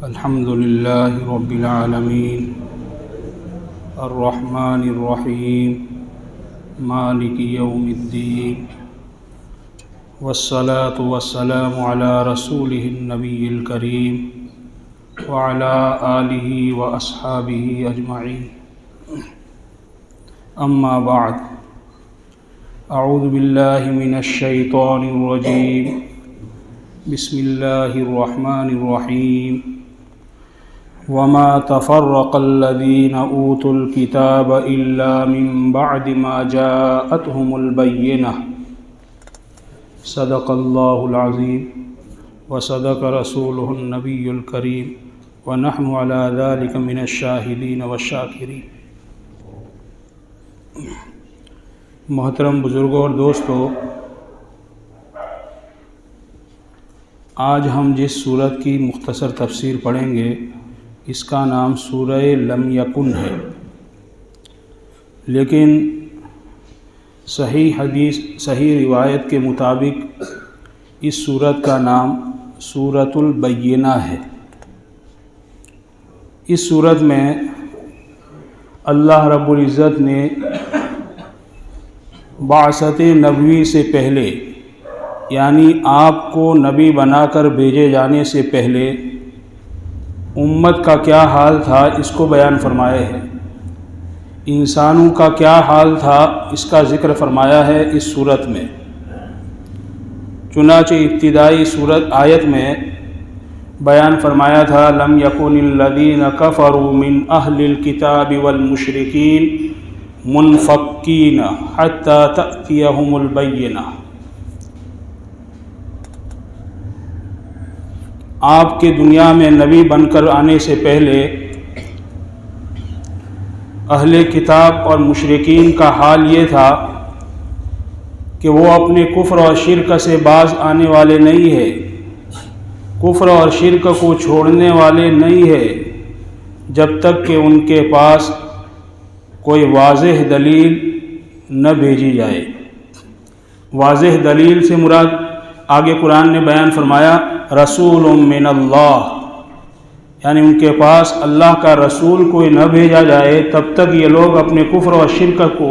الحمد لله رب العالمين الرحمن الرحيم مالك يوم الدين والصلاة والسلام على رسوله النبي الكريم وعلى آله وأصحابه أجمعين أما بعد أعوذ بالله من الشيطان الرجيم بسم الله الرحمن الرحيم وما تفرق الذين أوتوا الكتاب إلا من بعد ما جاءتهم البينة صدق الله العظيم وصدق رسوله النبي الكريم ونحن على ذلك من الشاهدين والشاكرين۔ محترم بزرگوں اور دوستو، آج ہم جس سورت کی مختصر تفسیر پڑھیں گے اس کا نام سورہ لم یکن ہے، لیکن صحیح روایت کے مطابق اس سورت کا نام سورۃ البینہ ہے۔ اس سورت میں اللہ رب العزت نے بعثت نبوی سے پہلے، یعنی آپ کو نبی بنا کر بھیجے جانے سے پہلے امت کا کیا حال تھا اس کو بیان فرمایا ہے، انسانوں کا کیا حال تھا اس کا ذکر فرمایا ہے اس صورت میں۔ چنانچہ ابتدائی آیت میں بیان فرمایا تھا لم یکن الذین کفروا من اہل الکتاب والمشرکین منفکین حتی تأتیہم البینہ۔ آپ کے دنیا میں نبی بن کر آنے سے پہلے اہل کتاب اور مشرکین کا حال یہ تھا کہ وہ اپنے کفر اور شرک سے باز آنے والے نہیں ہے، کفر اور شرک کو چھوڑنے والے نہیں ہے جب تک کہ ان کے پاس کوئی واضح دلیل نہ بھیجی جائے۔ واضح دلیل سے مراد آگے قرآن نے بیان فرمایا رسول من اللہ، یعنی ان کے پاس اللہ کا رسول کوئی نہ بھیجا جائے تب تک یہ لوگ اپنے کفر و شرک کو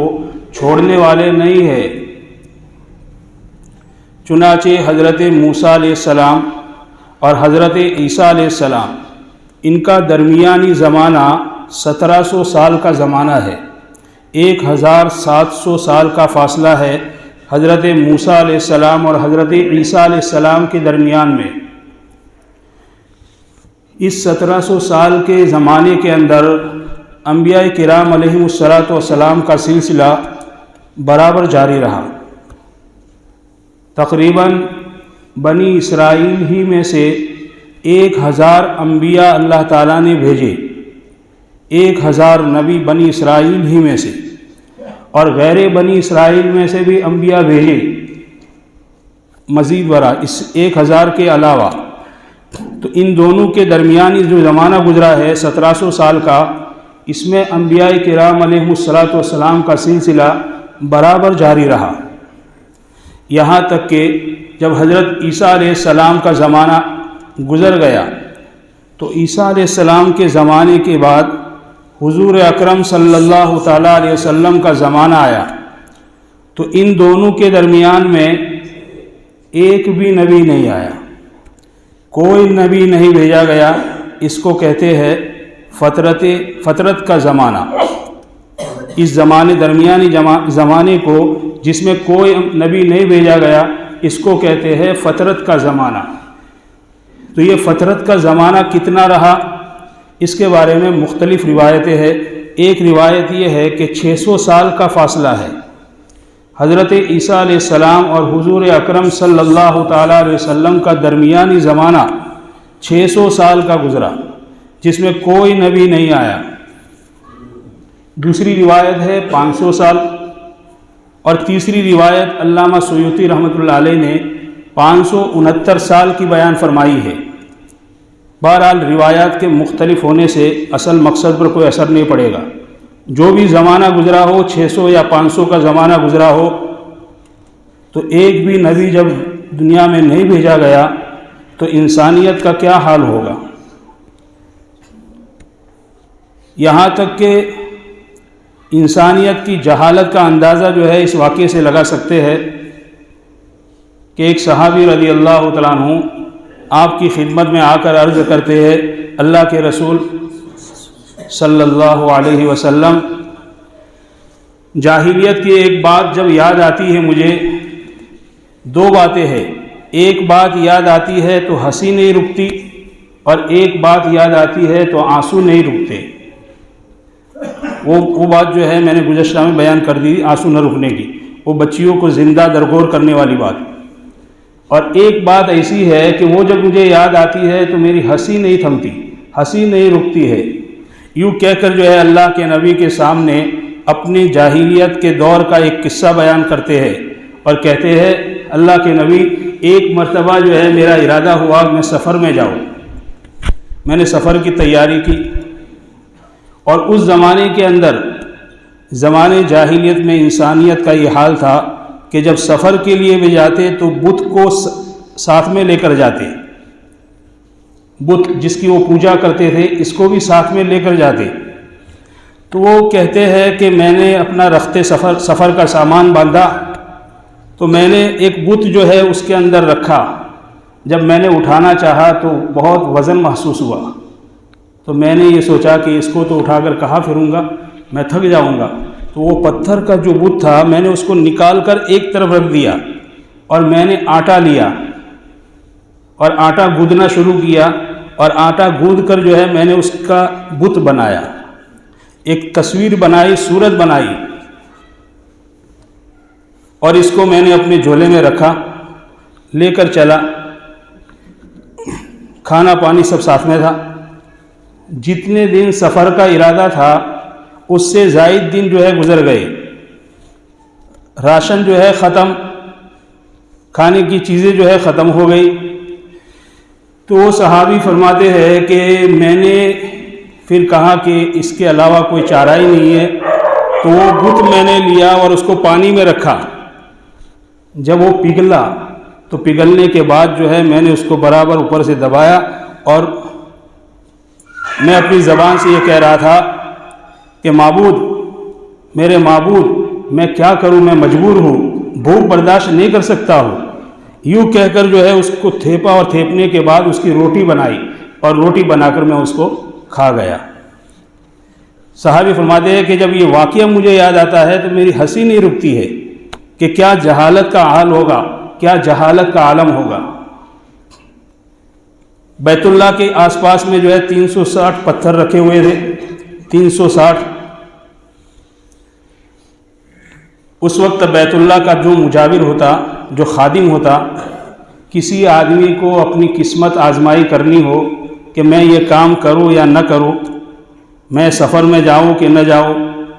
چھوڑنے والے نہیں ہیں۔ چنانچہ حضرت موسیٰ علیہ السلام اور حضرت عیسیٰ علیہ السلام ان کا درمیانی زمانہ 1700 سال کا زمانہ ہے، 1700 سال کا فاصلہ ہے حضرت موسیٰ علیہ السلام اور حضرت عیسیٰ علیہ السلام کے درمیان میں۔ اس 1700 سال کے زمانے کے اندر انبیاء کرام علیہم الصلاۃ کا سلسلہ برابر جاری رہا۔ تقریباً بنی اسرائیل ہی میں سے 1000 انبیاء اللہ تعالیٰ نے بھیجے، 1000 نبی بنی اسرائیل ہی میں سے، اور غیر بنی اسرائیل میں سے بھی انبیاء بھیجے مزید برآں اس 1000 کے علاوہ۔ تو ان دونوں کے درمیانی جو زمانہ گزرا ہے 1700 سال کا، اس میں انبیاء کرام علیہم الصلاۃ کا سلسلہ برابر جاری رہا، یہاں تک کہ جب حضرت عیسیٰ علیہ السلام کا زمانہ گزر گیا تو عیسیٰ علیہ السلام کے زمانے کے بعد حضور اکرم صلی اللہ تعالیٰ علیہ وسلم کا زمانہ آیا، تو ان دونوں کے درمیان میں ایک بھی نبی نہیں آیا، کوئی نبی نہیں بھیجا گیا۔ اس کو کہتے ہیں فترت کا زمانہ۔ اس درمیانی زمانے کو جس میں کوئی نبی نہیں بھیجا گیا اس کو کہتے ہیں فترت کا زمانہ۔ تو یہ فترت کا زمانہ کتنا رہا اس کے بارے میں مختلف روایتیں ہیں۔ ایک روایت یہ ہے کہ 600 سال کا فاصلہ ہے، حضرت عیسیٰ علیہ السلام اور حضور اکرم صلی اللہ تعالیٰ علیہ وسلم کا درمیانی زمانہ 600 سال کا گزرا جس میں کوئی نبی نہیں آیا۔ دوسری روایت ہے 500 سال، اور تیسری روایت علامہ سیوطی رحمۃ اللہ علیہ نے 569 سال کی بیان فرمائی ہے۔ بہرحال روایات کے مختلف ہونے سے اصل مقصد پر کوئی اثر نہیں پڑے گا، جو بھی زمانہ گزرا ہو 600 یا 500 کا زمانہ گزرا ہو، تو ایک بھی نبی جب دنیا میں نہیں بھیجا گیا تو انسانیت کا کیا حال ہوگا۔ یہاں تک کہ انسانیت کی جہالت کا اندازہ جو ہے اس واقعے سے لگا سکتے ہیں کہ ایک صحابی رضی اللہ تعالیٰ عنہ آپ کی خدمت میں آ کر عرض کرتے ہیں، اللہ کے رسول صلی اللہ علیہ وسلم، جاہلیت کی ایک بات جب یاد آتی ہے مجھے، دو باتیں ہیں، ایک بات یاد آتی ہے تو ہنسی نہیں رکتی، اور ایک بات یاد آتی ہے تو آنسو نہیں رکتے۔ وہ بات جو ہے میں نے گزشتہ میں بیان کر دی، آنسو نہ رکنے کی، وہ بچیوں کو زندہ درگور کرنے والی بات۔ اور ایک بات ایسی ہے کہ وہ جب مجھے یاد آتی ہے تو میری ہنسی نہیں تھمتی، ہنسی نہیں رکتی ہے۔ یوں کہہ کر جو ہے اللہ کے نبی کے سامنے اپنی جاہلیت کے دور کا ایک قصہ بیان کرتے ہیں اور کہتے ہیں، اللہ کے نبی، ایک مرتبہ جو ہے میرا ارادہ ہوا میں سفر میں جاؤں، میں نے سفر کی تیاری کی، اور اس زمانے کے اندر، زمانے جاہلیت میں انسانیت کا یہ حال تھا کہ جب سفر کے لیے بھی جاتے تو بت کو ساتھ میں لے کر جاتے، بت جس کی وہ پوجا کرتے تھے اس کو بھی ساتھ میں لے کر جاتے۔ تو وہ کہتے ہیں کہ میں نے اپنا رخت سفر کا سامان باندھا تو میں نے ایک بت جو ہے اس کے اندر رکھا، جب میں نے اٹھانا چاہا تو بہت وزن محسوس ہوا، تو میں نے یہ سوچا کہ اس کو تو اٹھا کر کہاں پھروں گا، میں تھک جاؤں گا۔ تو وہ پتھر کا جو بت تھا میں نے اس کو نکال کر ایک طرف رکھ دیا، اور میں نے آٹا لیا اور آٹا گوندنا شروع کیا، اور آٹا گوندھ کر جو ہے میں نے اس کا بت بنایا، ایک تصویر بنائی، صورت بنائی، اور اس کو میں نے اپنے جھولے میں رکھا، لے کر چلا، کھانا پانی سب ساتھ میں تھا۔ جتنے دن سفر کا ارادہ تھا اس سے زائد دن جو ہے گزر گئے، راشن جو ہے ختم، کھانے کی چیزیں جو ہے ختم ہو گئی۔ تو وہ صحابی فرماتے ہیں کہ میں نے پھر کہا کہ اس کے علاوہ کوئی چارہ ہی نہیں ہے، تو وہ بت میں نے لیا اور اس کو پانی میں رکھا، جب وہ پگھلا تو پگھلنے کے بعد جو ہے میں نے اس کو برابر اوپر سے دبایا، اور میں اپنی زبان سے یہ کہہ رہا تھا کہ معبود، میرے معبود، میں کیا کروں، میں مجبور ہوں، بھوک برداشت نہیں کر سکتا ہوں۔ یوں کہہ کر جو ہے اس کو تھیپا، اور تھیپنے کے بعد اس کی روٹی بنائی، اور روٹی بنا کر میں اس کو کھا گیا۔ صحابی فرماتے ہیں کہ جب یہ واقعہ مجھے یاد آتا ہے تو میری ہنسی نہیں رکتی ہے کہ کیا جہالت کا حال ہوگا، کیا جہالت کا عالم ہوگا۔ بیت اللہ کے آس پاس میں جو ہے 360 پتھر رکھے ہوئے تھے، 360۔ اس وقت بیت اللہ کا جو مجاور ہوتا، جو خادم ہوتا، کسی آدمی کو اپنی قسمت آزمائی کرنی ہو کہ میں یہ کام کروں یا نہ کروں، میں سفر میں جاؤں کہ نہ جاؤں،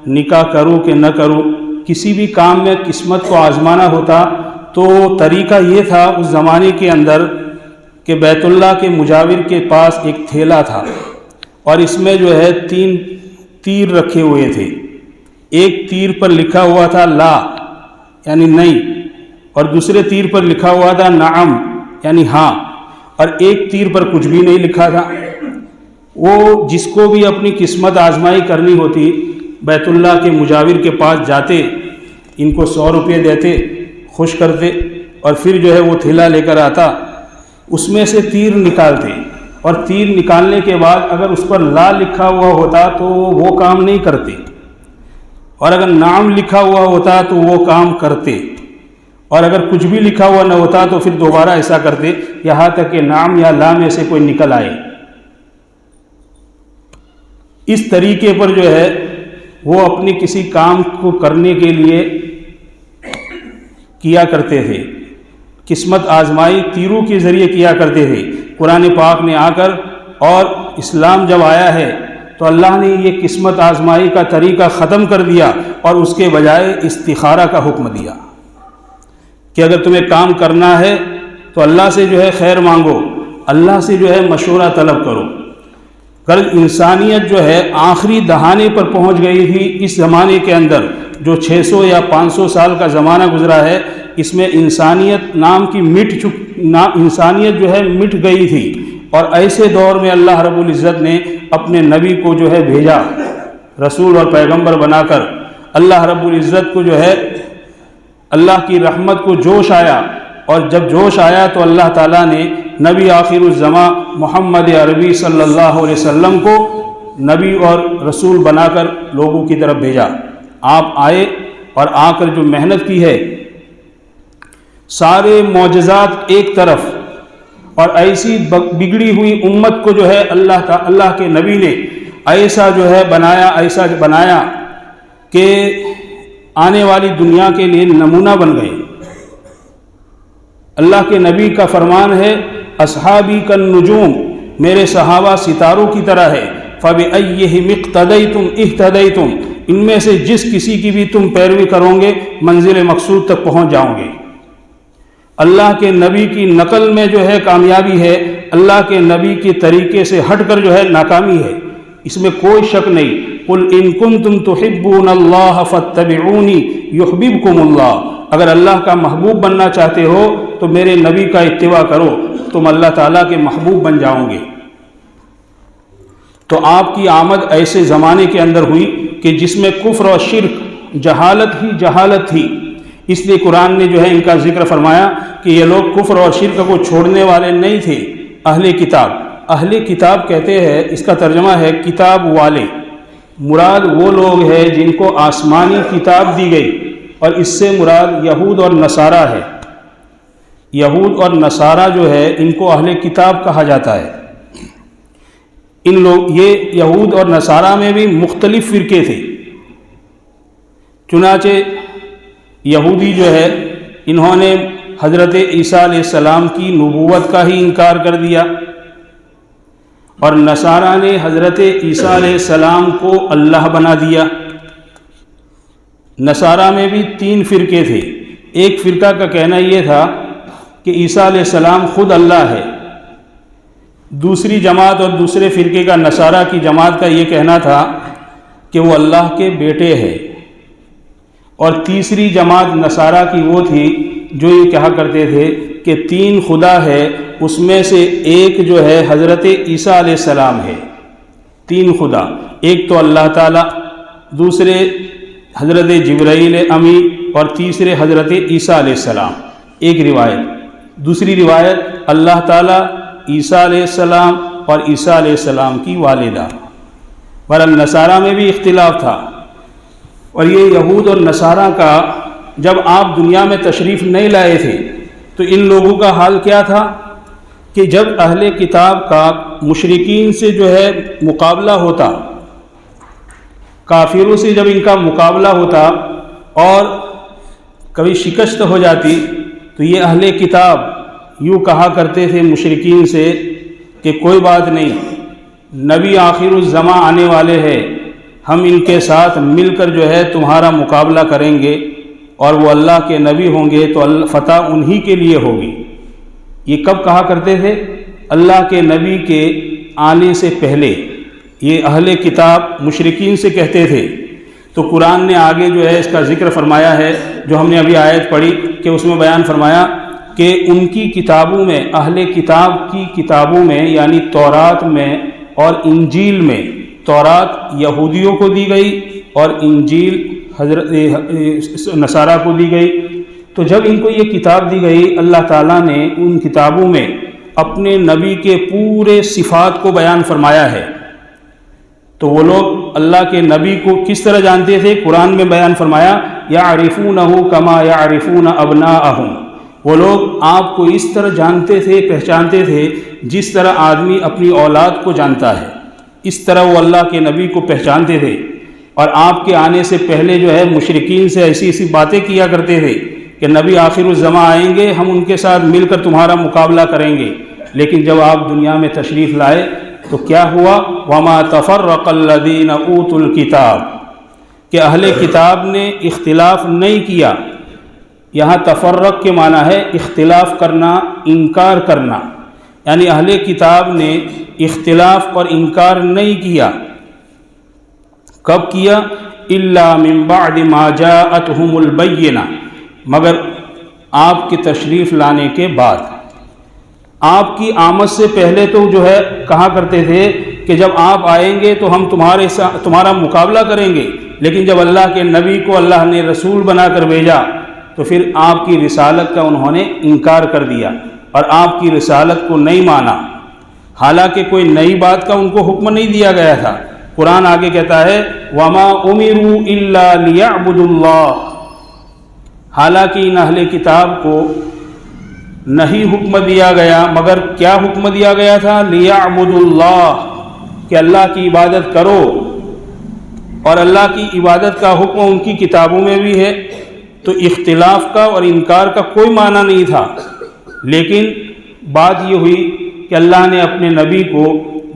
نکاح کروں کہ نہ کروں، کسی بھی کام میں قسمت کو آزمانا ہوتا تو طریقہ یہ تھا اس زمانے کے اندر کہ بیت اللہ کے مجاور کے پاس ایک تھیلا تھا، اور اس میں جو ہے 3 تیر رکھے ہوئے تھے۔ ایک تیر پر لکھا ہوا تھا لا یعنی نہیں، اور دوسرے تیر پر لکھا ہوا تھا نعم یعنی ہاں، اور ایک تیر پر کچھ بھی نہیں لکھا تھا۔ وہ جس کو بھی اپنی قسمت آزمائی کرنی ہوتی بیت اللہ کے مجاور کے پاس جاتے، ان کو 100 روپے دیتے، خوش کرتے، اور پھر جو ہے وہ تھیلا لے کر آتا، اس میں سے تیر نکالتے، اور تیر نکالنے کے بعد اگر اس پر لا لکھا ہوا ہوتا تو وہ کام نہیں کرتے، اور اگر نام لکھا ہوا ہوتا تو وہ کام کرتے، اور اگر کچھ بھی لکھا ہوا نہ ہوتا تو پھر دوبارہ ایسا کرتے، یہاں تک کہ نام یا لا میں سے کوئی نکل آئے۔ اس طریقے پر جو ہے وہ اپنی کسی کام کو کرنے کے لیے کیا کرتے تھے، قسمت آزمائی تیروں کے ذریعے کیا کرتے تھے۔ قرآن پاک نے آ کر اور اسلام جب آیا ہے تو اللہ نے یہ قسمت آزمائی کا طریقہ ختم کر دیا، اور اس کے بجائے استخارہ کا حکم دیا کہ اگر تمہیں کام کرنا ہے تو اللہ سے جو ہے خیر مانگو، اللہ سے جو ہے مشورہ طلب کرو۔ کل انسانیت جو ہے آخری دہانے پر پہنچ گئی تھی اس زمانے کے اندر، جو 600 یا 500 سال کا زمانہ گزرا ہے، اس میں انسانیت نام کی انسانیت جو ہے مٹ گئی تھی، اور ایسے دور میں اللہ رب العزت نے اپنے نبی کو جو ہے بھیجا، رسول اور پیغمبر بنا کر۔ اللہ رب العزت کو جو ہے اللہ کی رحمت کو جوش آیا، اور جب جوش آیا تو اللہ تعالیٰ نے نبی آخر الزماں محمد عربی صلی اللہ علیہ وسلم کو نبی اور رسول بنا کر لوگوں کی طرف بھیجا۔ آپ آئے اور آ کر جو محنت کی ہے، سارے معجزات ایک طرف، اور ایسی بگڑی ہوئی امت کو جو ہے اللہ کے نبی نے ایسا جو ہے بنایا کہ آنے والی دنیا کے لیے نمونہ بن گئے۔ اللہ کے نبی کا فرمان ہے، اصحابی کالنجوم، میرے صحابہ ستاروں کی طرح ہے، فَبِأَيِّهِمْ اقْتَدَيْتُمْ اهْتَدَيْتُمْ، ان میں سے جس کسی کی بھی تم پیروی کرو گے منزل مقصود تک پہنچ جاؤ گے۔ اللہ کے نبی کی نقل میں جو ہے کامیابی ہے، اللہ کے نبی کے طریقے سے ہٹ کر جو ہے ناکامی ہے، اس میں کوئی شک نہیں۔ قُلْ إِن كُنتُمْ تُحِبُّونَ اللَّهَ فَاتَّبِعُونِي يُحْبِبْكُمُ اللَّهُ، اگر اللہ کا محبوب بننا چاہتے ہو تو میرے نبی کا اتباع کرو، تم اللہ تعالیٰ کے محبوب بن جاؤ گے۔ تو آپ کی آمد ایسے زمانے کے اندر ہوئی کہ جس میں کفر اور شرک جہالت ہی جہالت تھی، اس لیے قرآن نے جو ہے ان کا ذکر فرمایا کہ یہ لوگ کفر اور شرک کو چھوڑنے والے نہیں تھے۔ اہل کتاب، اہل کتاب کہتے ہیں، اس کا ترجمہ ہے کتاب والے، مراد وہ لوگ ہیں جن کو آسمانی کتاب دی گئی، اور اس سے مراد یہود اور نصارہ ہے۔ یہود اور نصارہ جو ہے ان کو اہل کتاب کہا جاتا ہے۔ یہ یہود اور نصارہ میں بھی مختلف فرقے تھے، چنانچہ یہودی جو ہے انہوں نے حضرت عیسیٰ علیہ السلام کی نبوت کا ہی انکار کر دیا، اور نصارہ نے حضرت عیسیٰ علیہ السلام کو اللہ بنا دیا۔ نصارہ میں بھی 3 فرقے تھے۔ ایک فرقہ کا کہنا یہ تھا کہ عیسیٰ علیہ السلام خود اللہ ہے، دوسری جماعت اور دوسرے فرقے کا نصارہ کی جماعت کا یہ کہنا تھا کہ وہ اللہ کے بیٹے ہیں، اور تیسری جماعت نصارہ کی وہ تھی جو یہ کہا کرتے تھے کہ 3 خدا ہے، اس میں سے ایک جو ہے حضرت عیسیٰ علیہ السلام ہے۔ 3 خدا، ایک تو اللہ تعالیٰ، دوسرے حضرت جبرائیل امی، اور تیسرے حضرت عیسیٰ علیہ السلام۔ ایک روایت۔ دوسری روایت اللہ تعالیٰ، عیسیٰ علیہ السلام اور عیسیٰ علیہ السلام کی والدہ۔ بہرحال نصارہ میں بھی اختلاف تھا، اور یہ یہود اور نصارہ کا جب آپ دنیا میں تشریف نہیں لائے تھے تو ان لوگوں کا حال کیا تھا کہ جب اہل کتاب کا مشرکین سے جو ہے مقابلہ ہوتا، کافروں سے جب ان کا مقابلہ ہوتا اور کبھی شکست ہو جاتی تو یہ اہل کتاب یوں کہا کرتے تھے مشرکین سے کہ کوئی بات نہیں، نبی آخر الزماں آنے والے ہیں، ہم ان کے ساتھ مل کر جو ہے تمہارا مقابلہ کریں گے، اور وہ اللہ کے نبی ہوں گے تو فتح انہی کے لیے ہوگی۔ یہ کب کہا کرتے تھے؟ اللہ کے نبی کے آنے سے پہلے یہ اہل کتاب مشرکین سے کہتے تھے۔ تو قرآن نے آگے جو ہے اس کا ذکر فرمایا ہے، جو ہم نے ابھی آیت پڑھی کہ اس میں بیان فرمایا کہ ان کی کتابوں میں، اہل کتاب کی کتابوں میں یعنی تورات میں اور انجیل میں، تورات یہودیوں کو دی گئی اور انجیل حضرت نصارہ کو دی گئی۔ تو جب ان کو یہ کتاب دی گئی، اللہ تعالیٰ نے ان کتابوں میں اپنے نبی کے پورے صفات کو بیان فرمایا ہے۔ تو وہ لوگ اللہ کے نبی کو کس طرح جانتے تھے؟ قرآن میں بیان فرمایا یعرفونہ کما یعرفون ابناءہم، وہ لوگ آپ کو اس طرح جانتے تھے، پہچانتے تھے جس طرح آدمی اپنی اولاد کو جانتا ہے، اس طرح وہ اللہ کے نبی کو پہچانتے تھے۔ اور آپ کے آنے سے پہلے جو ہے مشرکین سے ایسی ایسی باتیں کیا کرتے تھے کہ نبی آخر الزماں آئیں گے، ہم ان کے ساتھ مل کر تمہارا مقابلہ کریں گے۔ لیکن جب آپ دنیا میں تشریف لائے تو کیا ہوا؟ وَمَا تَفَرَّقَ الَّذِينَ أُوتُوا الْكِتَابَ، کہ اہل کتاب نے اختلاف نہیں کیا۔ یہاں تفرق کے معنی ہے اختلاف کرنا، انکار کرنا، یعنی اہل کتاب نے اختلاف اور انکار نہیں کیا۔ کب کیا؟ إِلَّا مِن بَعْدِ مَا جَاءَتْهُمُ الْبَيِّنَةُ، مگر آپ کے تشریف لانے کے بعد۔ آپ کی آمد سے پہلے تو جو ہے کہا کرتے تھے کہ جب آپ آئیں گے تو ہم تمہارا مقابلہ کریں گے، لیکن جب اللہ کے نبی کو اللہ نے رسول بنا کر بھیجا تو پھر آپ کی رسالت کا انہوں نے انکار کر دیا اور آپ کی رسالت کو نہیں مانا، حالانکہ کوئی نئی بات کا ان کو حکم نہیں دیا گیا تھا۔ قرآن آگے کہتا ہے وَمَا أُمِرُوا إِلَّا لِيَعْبُدُوا اللَّهَ، حالانکہ ان اہل کتاب کو نہیں حکم دیا گیا، مگر کیا حکم دیا گیا تھا؟ لِيَعْبُدُوا اللَّهَ، کہ اللہ کی عبادت کرو، اور اللہ کی عبادت کا حکم ان کی کتابوں میں بھی ہے، تو اختلاف کا اور انکار کا کوئی معنی نہیں تھا۔ لیکن بات یہ ہوئی کہ اللہ نے اپنے نبی کو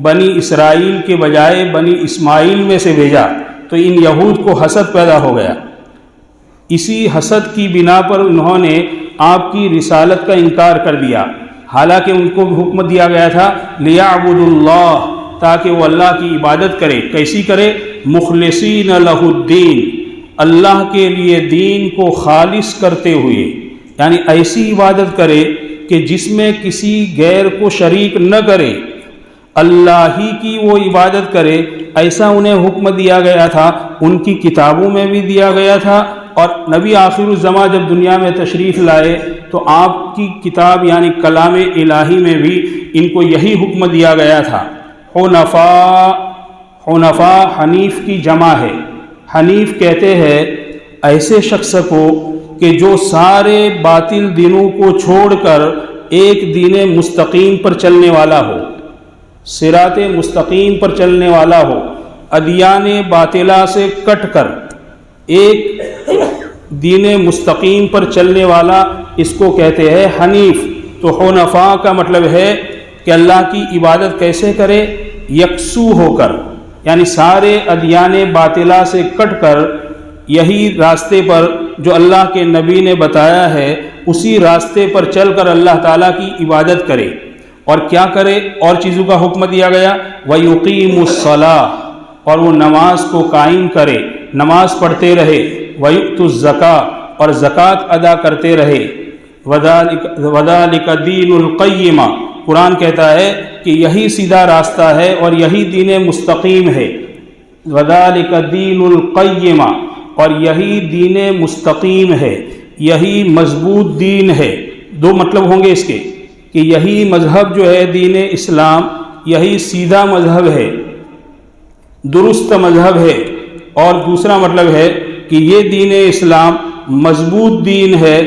بنی اسرائیل کے بجائے بنی اسماعیل میں سے بھیجا، تو ان یہود کو حسد پیدا ہو گیا۔ اسی حسد کی بنا پر انہوں نے آپ کی رسالت کا انکار کر دیا، حالانکہ ان کو حکم دیا گیا تھا لِيَعْبُدُوا اللَّهَ، تاکہ وہ اللہ کی عبادت کرے۔ کیسی کرے؟ مخلصین لہ الدین، اللہ کے لیے دین کو خالص کرتے ہوئے، یعنی ایسی عبادت کرے کہ جس میں کسی غیر کو شریک نہ کرے، اللہ ہی کی وہ عبادت کرے، ایسا انہیں حکم دیا گیا تھا، ان کی کتابوں میں بھی دیا گیا تھا، اور نبی آخر الزماں جب دنیا میں تشریف لائے تو آپ کی کتاب یعنی کلام الہی میں بھی ان کو یہی حکم دیا گیا تھا۔ حنفاء حنیف کی جمع ہے۔ حنیف کہتے ہیں ایسے شخص کو کہ جو سارے باطل دینوں کو چھوڑ کر ایک دین مستقیم پر چلنے والا ہو، صراط مستقیم پر چلنے والا ہو، ادیان باطلہ سے کٹ کر ایک دین مستقیم پر چلنے والا، اس کو کہتے ہیں حنیف۔ تو حنفاء کا مطلب ہے کہ اللہ کی عبادت کیسے کرے؟ یکسو ہو کر، یعنی سارے ادیان باطلہ سے کٹ کر یہی راستے پر جو اللہ کے نبی نے بتایا ہے اسی راستے پر چل کر اللہ تعالیٰ کی عبادت کرے۔ اور کیا کرے؟ اور چیزوں کا حکم دیا گیا وَيُقِيمُ الصَّلَاةَ، اور وہ نماز کو قائم کرے، نماز پڑھتے رہے، وَيُؤْتُ الزَّكَاةَ، اور زکوٰۃ ادا کرتے رہے، وَذَلِكَ دِينُ الْقَيِّمَةِ، قرآن کہتا ہے کہ یہی سیدھا راستہ ہے اور یہی دین مستقیم ہے۔ وَذَلِكَ دِينُ الْقَيِّمَةِ، اور یہی دین مستقیم ہے، یہی مضبوط دین ہے۔ دو مطلب ہوں گے اس کے کہ یہی مذہب جو ہے دین اسلام، یہی سیدھا مذہب ہے، درست مذہب ہے، اور دوسرا مطلب ہے کہ یہ دین اسلام مضبوط دین ہے،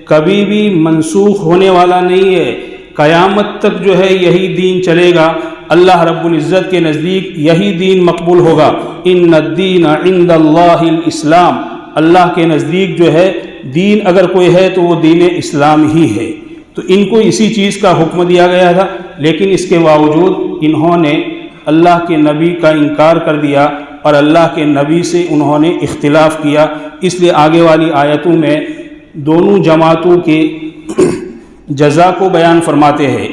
کبھی بھی منسوخ ہونے والا نہیں ہے، قیامت تک جو ہے یہی دین چلے گا، اللہ رب العزت کے نزدیک یہی دین مقبول ہوگا۔ ان الدین عند اللہ الاسلام، اللہ کے نزدیک جو ہے دین اگر کوئی ہے تو وہ دین اسلام ہی ہے۔ تو ان کو اسی چیز کا حکم دیا گیا تھا، لیکن اس کے باوجود انہوں نے اللہ کے نبی کا انکار کر دیا اور اللہ کے نبی سے انہوں نے اختلاف کیا۔ اس لیے آگے والی آیتوں میں دونوں جماعتوں کے جزا کو بیان فرماتے ہیں۔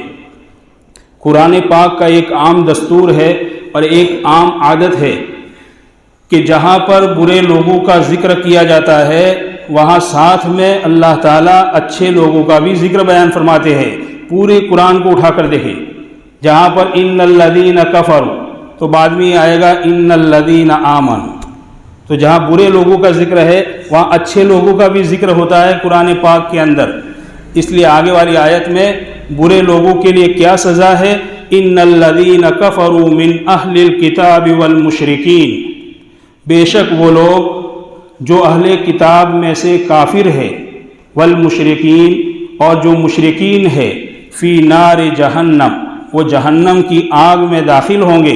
قرآن پاک کا ایک عام دستور ہے اور ایک عام عادت ہے کہ جہاں پر برے لوگوں کا ذکر کیا جاتا ہے وہاں ساتھ میں اللہ تعالیٰ اچھے لوگوں کا بھی ذکر بیان فرماتے ہیں۔ پورے قرآن کو اٹھا کر دیکھیں، جہاں پر ان الذین کفروا تو بعد میں آئے گا ان الذین آمنوا، تو جہاں برے لوگوں کا ذکر ہے وہاں اچھے لوگوں کا بھی ذکر ہوتا ہے قرآن پاک کے اندر۔ اس لیے آگے والی آیت میں برے لوگوں کے لیے کیا سزا ہے؟ ان الذین کفروا من اہل الکتاب والمشرکین، بے شک وہ لوگ جو اہل کتاب میں سے کافر ہے، والمشرکین، اور جو مشرکین ہے، فی نار جہنم، وہ جہنم کی آگ میں داخل ہوں گے،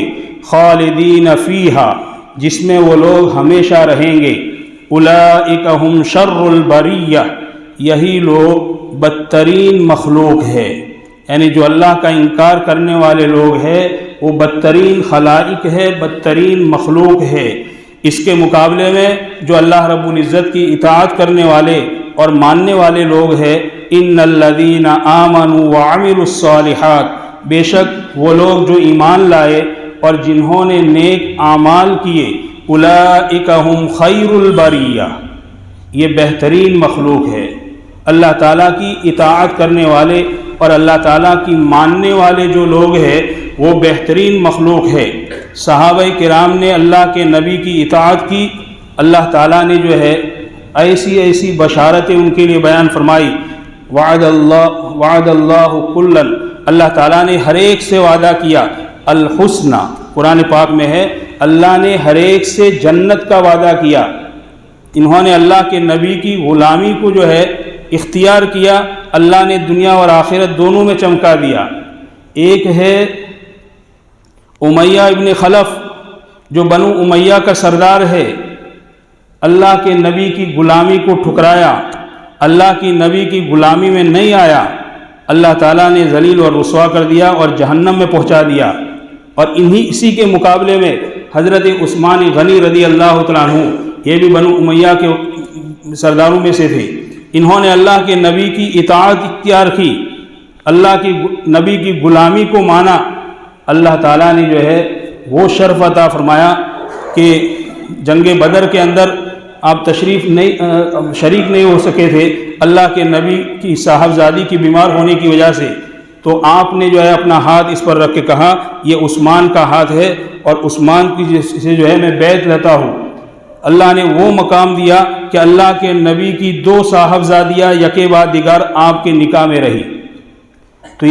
خالدین فیہا، جس میں وہ لوگ ہمیشہ رہیں گے، اولئک ہم شر البریہ، یہی لوگ بدترین مخلوق ہے، یعنی جو اللہ کا انکار کرنے والے لوگ ہیں وہ بدترین خلائق ہے، بدترین مخلوق ہے۔ اس کے مقابلے میں جو اللہ رب العزت کی اطاعت کرنے والے اور ماننے والے لوگ ہیں، ان الذین آمنوا وعملوا الصالحات، بے شک وہ لوگ جو ایمان لائے اور جنہوں نے نیک اعمال کیے، اولئک ہم خیر البریہ، یہ بہترین مخلوق ہے۔ اللہ تعالیٰ کی اطاعت کرنے والے اور اللہ تعالیٰ کی ماننے والے جو لوگ ہیں وہ بہترین مخلوق ہے۔ صحابہ کرام نے اللہ کے نبی کی اطاعت کی، اللہ تعالیٰ نے جو ہے ایسی ایسی بشارتیں ان کے لیے بیان فرمائی۔ وعد اللہ کلا، اللہ تعالیٰ نے ہر ایک سے وعدہ کیا، الحسنہ قرآن پاک میں ہے، اللہ نے ہر ایک سے جنت کا وعدہ کیا۔ انہوں نے اللہ کے نبی کی غلامی کو جو ہے اختیار کیا، اللہ نے دنیا اور آخرت دونوں میں چمکا دیا۔ ایک ہے امیہ ابن خلف جو بنو امیہ کا سردار ہے، اللہ کے نبی کی غلامی کو ٹھکرایا، اللہ کی نبی کی غلامی میں نہیں آیا، اللہ تعالیٰ نے ذلیل اور رسوا کر دیا اور جہنم میں پہنچا دیا۔ اور اسی کے مقابلے میں حضرت عثمان غنی رضی اللہ تعالیٰ عنہ، یہ بھی بنو امیہ کے سرداروں میں سے تھے، انہوں نے اللہ کے نبی کی اطاعت اختیار کی، اللہ کی نبی کی غلامی کو مانا، اللہ تعالیٰ نے جو ہے وہ شرف عطا فرمایا کہ جنگ بدر کے اندر آپ شریک نہیں ہو سکے تھے اللہ کے نبی کی صاحبزادی کی بیمار ہونے کی وجہ سے، تو آپ نے جو ہے اپنا ہاتھ اس پر رکھ کے کہا یہ عثمان کا ہاتھ ہے اور عثمان کی سے جو ہے میں بیعت لیتا ہوں۔ اللہ نے وہ مقام دیا کہ اللہ کے نبی کی 2 صاحبزادیاں یکے بعد دیگر آپ کے نکاح میں رہی۔ تو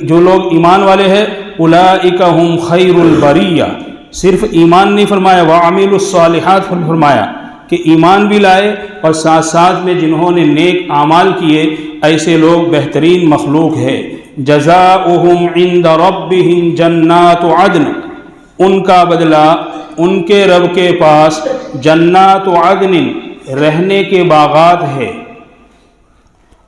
جو لوگ ایمان والے ہیں اولئک ہم خیر البریہ، صرف ایمان نہیں فرمایا، وعملوا الصالحات فرمایا کہ ایمان بھی لائے اور ساتھ ساتھ میں جنہوں نے نیک اعمال کیے، ایسے لوگ بہترین مخلوق ہے۔ جزاؤہم عند ربہم جنات عدن، ان کا بدلہ ان کے رب کے پاس جنات عدن رہنے کے باغات ہے۔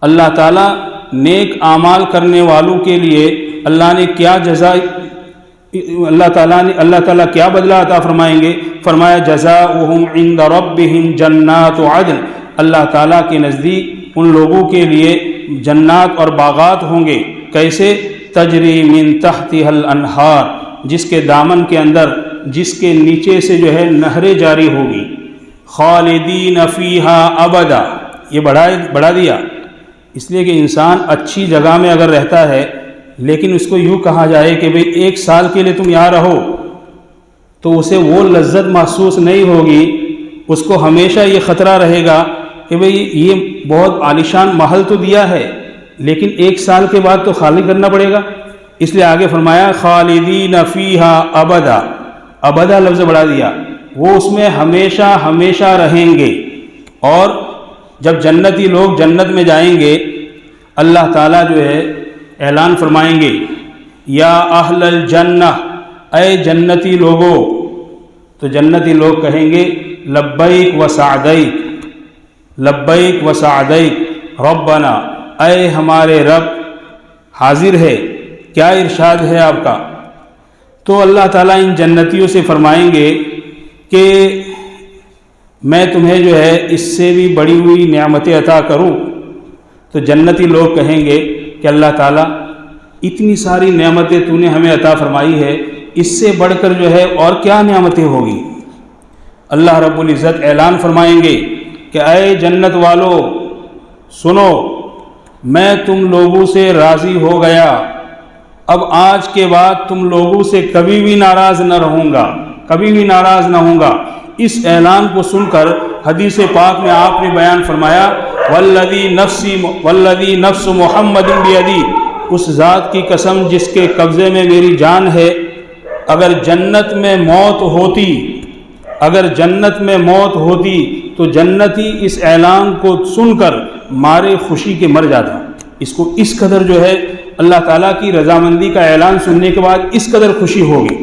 اللہ تعالیٰ نیک اعمال کرنے والوں کے لیے اللہ نے کیا جزا، اللہ تعالیٰ کیا بدلہ عطا فرمائیں گے؟ فرمایا جزاؤہم عند ربہم جنات عدن، اللہ تعالیٰ کے نزدیک ان لوگوں کے لیے جنات اور باغات ہوں گے۔ کیسے؟ تجری من تحتها الانہار، جس کے دامن کے اندر، جس کے نیچے سے جو ہے نہریں جاری ہوگی۔ خالدین فیہا ابدا، یہ بڑھا دیا اس لیے کہ انسان اچھی جگہ میں اگر رہتا ہے لیکن اس کو یوں کہا جائے کہ بھئی 1 سال کے لیے تم یہاں رہو، تو اسے وہ لذت محسوس نہیں ہوگی، اس کو ہمیشہ یہ خطرہ رہے گا کہ بھئی یہ بہت عالیشان محل تو دیا ہے لیکن 1 سال کے بعد تو خالی کرنا پڑے گا، اس لیے آگے فرمایا خالدین فیہا ابدا، ابدا لفظ بڑھا دیا، وہ اس میں ہمیشہ ہمیشہ رہیں گے۔ اور جب جنتی لوگ جنت میں جائیں گے اللہ تعالیٰ جو ہے اعلان فرمائیں گے یا اہل الجنہ، اے جنتی لوگو، تو جنتی لوگ کہیں گے لبیک و سعدیک، لبیک و سعدیک ربنا، اے ہمارے رب حاضر ہے، کیا ارشاد ہے آپ کا؟ تو اللہ تعالیٰ ان جنتیوں سے فرمائیں گے کہ میں تمہیں جو ہے اس سے بھی بڑی ہوئی نعمتیں عطا کروں، تو جنتی لوگ کہیں گے کہ اللہ تعالیٰ اتنی ساری نعمتیں تو نے ہمیں عطا فرمائی ہے، اس سے بڑھ کر جو ہے اور کیا نعمتیں ہوگی؟ اللہ رب العزت اعلان فرمائیں گے کہ اے جنت والو سنو، میں تم لوگوں سے راضی ہو گیا، اب آج کے بعد تم لوگوں سے کبھی بھی ناراض نہ رہوں گا، کبھی بھی ناراض نہ ہوں گا۔ اس اعلان کو سن کر حدیث پاک میں آپ نے بیان فرمایا والذی نفس محمد بیدی، اس ذات کی قسم جس کے قبضے میں میری جان ہے، اگر جنت میں موت ہوتی تو جنتی اس اعلان کو سن کر مارے خوشی کے مر جاتا۔ اس کو اس قدر جو ہے اللہ تعالیٰ کی رضامندی کا اعلان سننے کے بعد اس قدر خوشی ہوگی۔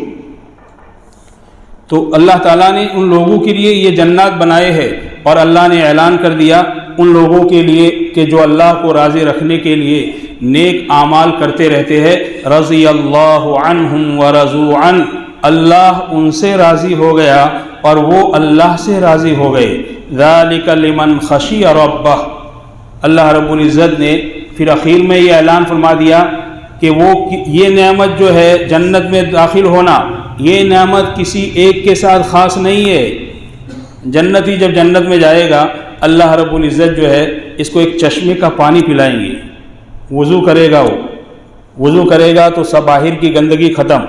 تو اللہ تعالیٰ نے ان لوگوں کے لیے یہ جنات بنائے ہیں، اور اللہ نے اعلان کر دیا ان لوگوں کے لیے کہ جو اللہ کو راضی رکھنے کے لیے نیک اعمال کرتے رہتے ہیں، رضی اللہ عنہم ورضوا عنہ، اللہ ان سے راضی ہو گیا اور وہ اللہ سے راضی ہو گئے۔ ذالک لمن خشی ربہ، اللہ رب العزت نے پھر اخیر میں یہ اعلان فرما دیا کہ وہ یہ نعمت جو ہے جنت میں داخل ہونا، یہ نعمت کسی ایک کے ساتھ خاص نہیں ہے۔ جنتی جب جنت میں جائے گا اللہ رب العزت جو ہے اس کو ایک چشمے کا پانی پلائیں گے، وضو کرے گا وہ، وضو کرے گا تو سب باہر کی گندگی ختم،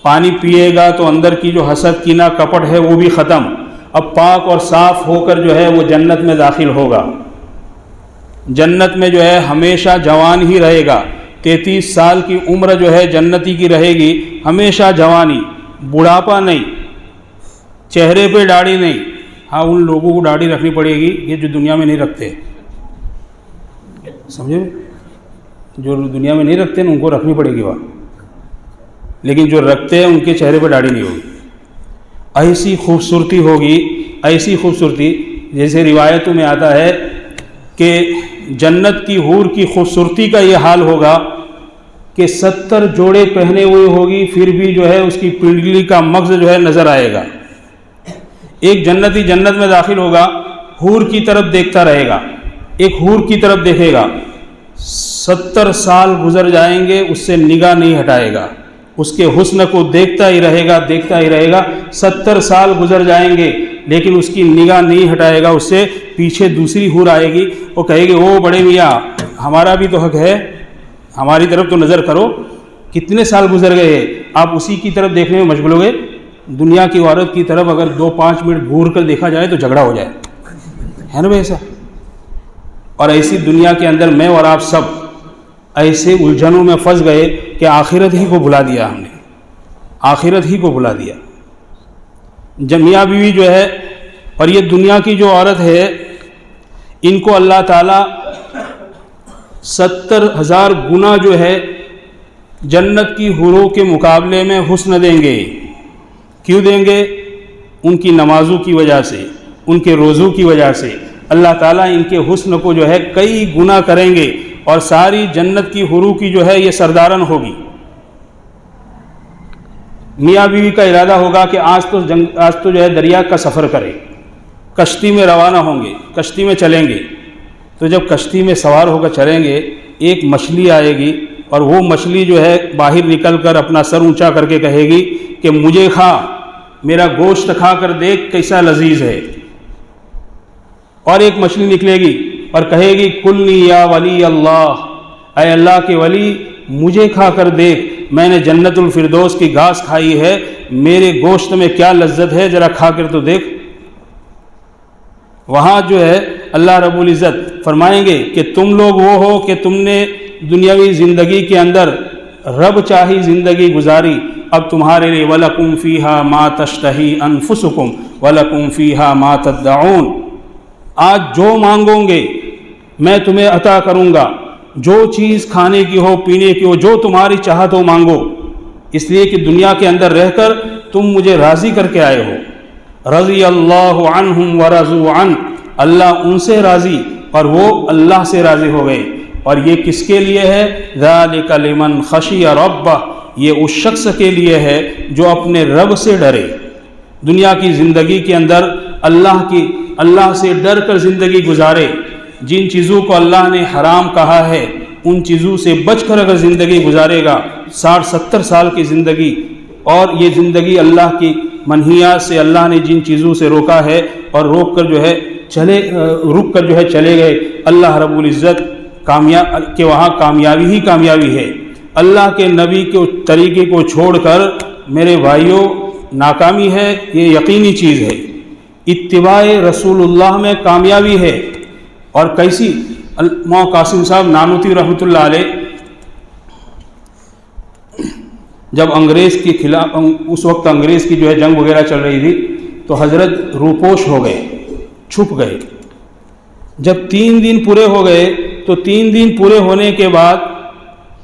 پانی پیے گا تو اندر کی جو حسد کینہ کپٹ ہے وہ بھی ختم، اب پاک اور صاف ہو کر جو ہے وہ جنت میں داخل ہوگا، جنت میں جو ہے ہمیشہ جوان ہی رہے گا، 33 سال کی عمر جو ہے جنتی کی رہے گی، ہمیشہ جوانی، بڑھاپا نہیں، چہرے پہ داڑھی نہیں۔ ہاں ان لوگوں کو داڑھی رکھنی پڑے گی یہ جو دنیا میں نہیں رکھتے، سمجھے، جو دنیا میں نہیں رکھتے ان کو رکھنی پڑے گی وہاں، لیکن جو رکھتے ہیں ان کے چہرے پہ داڑھی نہیں ہوگی۔ ایسی خوبصورتی ہوگی، ایسی خوبصورتی، جیسے روایتوں میں آتا ہے کہ جنت کی حور کی خوبصورتی کا یہ حال ہوگا کہ 70 جوڑے پہنے ہوئے ہوگی، پھر بھی جو ہے اس کی پنڈلی کا مغز جو ہے نظر آئے گا۔ ایک جنتی جنت میں داخل ہوگا، حور کی طرف دیکھتا رہے گا، ایک حور کی طرف دیکھے گا، 70 سال گزر جائیں گے اس سے نگاہ نہیں ہٹائے گا، اس کے حسن کو دیکھتا ہی رہے گا، دیکھتا ہی رہے گا، 70 سال گزر جائیں گے لیکن اس کی نگاہ نہیں ہٹائے گا اس سے۔ پیچھے دوسری حور آئے گی، وہ کہے گی او بڑے میاں ہمارا بھی تو حق ہے، ہماری طرف تو نظر کرو، کتنے سال گزر گئے، آپ اسی کی طرف دیکھنے میں مشغول ہو گئے۔ دنیا کی عورت کی طرف اگر 2-5 منٹ گھور کر دیکھا جائے تو جھگڑا ہو جائے، ہے نا ایسا؟ اور ایسی دنیا کے اندر میں اور آپ سب ایسے الجھنوں میں پھنس گئے کہ آخرت ہی کو بھلا دیا ہم نے، آخرت ہی کو بھلا دیا۔ جب میاں بیوی جو ہے اور یہ دنیا کی جو عورت ہے، ان کو اللہ تعالیٰ 70,000 گنا جو ہے جنت کی حوروں کے مقابلے میں حسن دیں گے۔ کیوں دیں گے؟ ان کی نمازوں کی وجہ سے، ان کے روزوں کی وجہ سے اللہ تعالیٰ ان کے حسن کو جو ہے کئی گنا کریں گے، اور ساری جنت کی حوروں کی جو ہے یہ سردارن ہوگی۔ میاں بیوی کا ارادہ ہوگا کہ آج تو جو ہے دریا کا سفر کرے، کشتی میں روانہ ہوں گے، کشتی میں چلیں گے۔ تو جب کشتی میں سوار ہو کر چلیں گے، ایک مچھلی آئے گی اور وہ مچھلی جو ہے باہر نکل کر اپنا سر اونچا کر کے کہے گی کہ مجھے کھا، میرا گوشت کھا کر دیکھ کیسا لذیذ ہے۔ اور ایک مچھلی نکلے گی اور کہے گی کلنی یا ولی اللہ، اے اللہ کے ولی مجھے کھا کر دیکھ، میں نے جنت الفردوس کی گھاس کھائی ہے، میرے گوشت میں کیا لذت ہے، ذرا کھا کر تو دیکھ۔ وہاں جو ہے اللہ رب العزت فرمائیں گے کہ تم لوگ وہ ہو کہ تم نے دنیاوی زندگی کے اندر رب چاہی زندگی گزاری، اب تمہارے لیے وَلَكُمْ فِيهَا مَا تَشْتَهِي أَنفُسُكُمْ وَلَكُمْ فِيهَا مَا تَدَّعُونَ۔ آج جو مانگو گے میں تمہیں عطا کروں گا، جو چیز کھانے کی ہو، پینے کی ہو، جو تمہاری چاہت ہو مانگو، اس لیے کہ دنیا کے اندر رہ کر تم مجھے راضی کر کے آئے ہو۔ رضی اللہ عنہم ورضوا عنہ، اللہ ان سے راضی اور وہ اللہ سے راضی ہو گئے۔ اور یہ کس کے لیے ہے؟ ذالک لمن خشی ربہ، یہ اس شخص کے لیے ہے جو اپنے رب سے ڈرے۔ دنیا کی زندگی کے اندر اللہ سے ڈر کر زندگی گزارے، جن چیزوں کو اللہ نے حرام کہا ہے ان چیزوں سے بچ کر اگر زندگی گزارے گا، 60-70 سال کی زندگی، اور یہ زندگی اللہ کی منہیات سے اللہ نے جن چیزوں سے روکا ہے اور رک کر جو ہے چلے گئے، اللہ رب العزت کہ وہاں کامیابی ہی کامیابی ہے۔ اللہ کے نبی کے طریقے کو چھوڑ کر میرے بھائیوں ناکامی ہے، یہ یقینی چیز ہے۔ اتباع رسول اللہ میں کامیابی ہے۔ اور کیسی؟ مولانا قاسم صاحب نانوتوی رحمۃ اللہ علیہ جب انگریز کے خلاف، اس وقت انگریز کی جو ہے جنگ وغیرہ چل رہی تھی، تو حضرت روپوش ہو گئے، چھپ گئے۔ جب 3 دن پورے ہو گئے تو 3 دن پورے ہونے کے بعد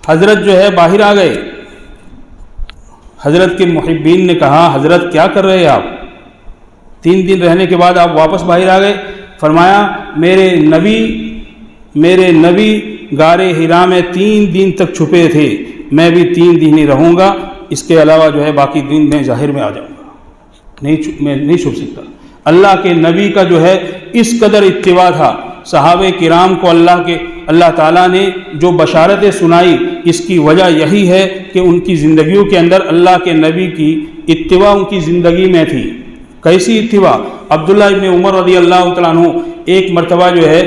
حضرت جو ہے باہر آ گئے۔ حضرت کے محبین نے کہا حضرت کیا کر رہے ہیں آپ؟ 3 دن رہنے کے بعد آپ واپس باہر آ گئے۔ فرمایا میرے نبی غار حرا میں 3 دن تک چھپے تھے، میں بھی 3 دن ہی رہوں گا، اس کے علاوہ جو ہے باقی دن میں ظاہر میں آ جاؤں گا، میں نہیں چھپ سکتا۔ اللہ کے نبی کا جو ہے اس قدر اتباع تھا۔ صحابہ کرام کو اللہ تعالیٰ نے جو بشارتیں سنائی، اس کی وجہ یہی ہے کہ ان کی زندگیوں کے اندر اللہ کے نبی کی اتباع ان کی زندگی میں تھی۔ کیسی اتباع؟ عبداللہ ابن عمر رضی اللہ تعالیٰ عنہ ایک مرتبہ جو ہے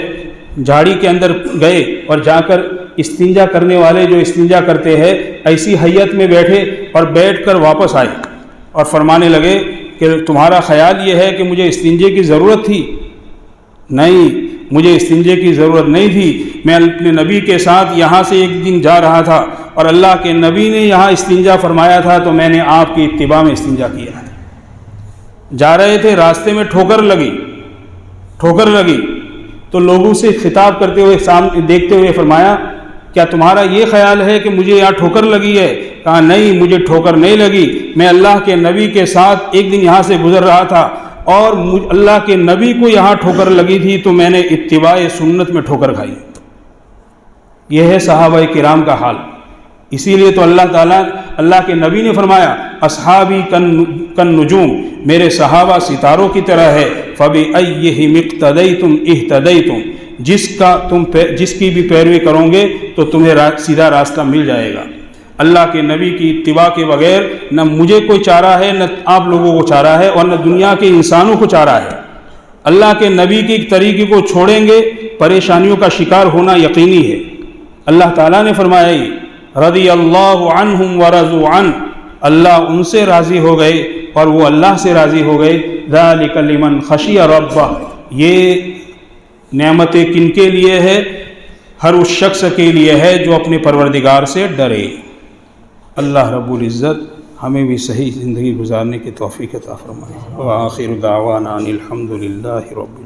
جھاڑی کے اندر گئے اور جا کر استنجا کرنے والے جو استنجا کرتے ہیں ایسی حیت میں بیٹھے اور بیٹھ کر واپس آئے اور فرمانے لگے کہ تمہارا خیال یہ ہے کہ مجھے استنجے کی ضرورت تھی؟ نہیں، مجھے استنجے کی ضرورت نہیں تھی، میں اپنے نبی کے ساتھ یہاں سے ایک دن جا رہا تھا اور اللہ کے نبی نے یہاں استنجا فرمایا تھا تو میں نے آپ کی اتباع میں استنجا کیا ہے۔ جا رہے تھے، راستے میں ٹھوکر لگی تو لوگوں سے خطاب کرتے ہوئے سامنے دیکھتے ہوئے فرمایا کیا تمہارا یہ خیال ہے کہ مجھے یہاں ٹھوکر لگی ہے؟ کہا نہیں، مجھے ٹھوکر نہیں لگی، میں اللہ کے نبی کے ساتھ ایک دن یہاں سے گزر رہا تھا اور اللہ کے نبی کو یہاں ٹھوکر لگی تھی تو میں نے اتباع سنت میں ٹھوکر کھائی۔ یہ ہے صحابہ کرام کا حال۔ اسی لیے تو اللہ کے نبی نے فرمایا اصحابی کن نجوم، میرے صحابہ ستاروں کی طرح ہے، فَبِأَيِّهِمْ اقْتَدَيْتُمْ اِهْتَدَيْتُمْ، جس کی بھی پیروی کرو گے تو تمہیں سیدھا راستہ مل جائے گا۔ اللہ کے نبی کی اتباع کے بغیر نہ مجھے کوئی چارہ ہے، نہ آپ لوگوں کو چارہ ہے، اور نہ دنیا کے انسانوں کو چارہ ہے۔ اللہ کے نبی کے طریقے کو چھوڑیں گے پریشانیوں کا شکار ہونا یقینی ہے۔ اللہ تعالیٰ نے فرمایا رضی اللہ عنہم ورضوا عنہ، اللہ ان سے راضی ہو گئے اور وہ اللہ سے راضی ہو گئے۔ ذالک لمن خشی ربہ، یہ نعمتیں کن کے لیے ہے؟ ہر اس شخص کے لیے ہے جو اپنے پروردگار سے ڈرے۔ اللہ رب العزت ہمیں بھی صحیح زندگی گزارنے کی توفیق عطا فرمائے۔ وآخر دعوانا ان الحمد للہ رب العالمین۔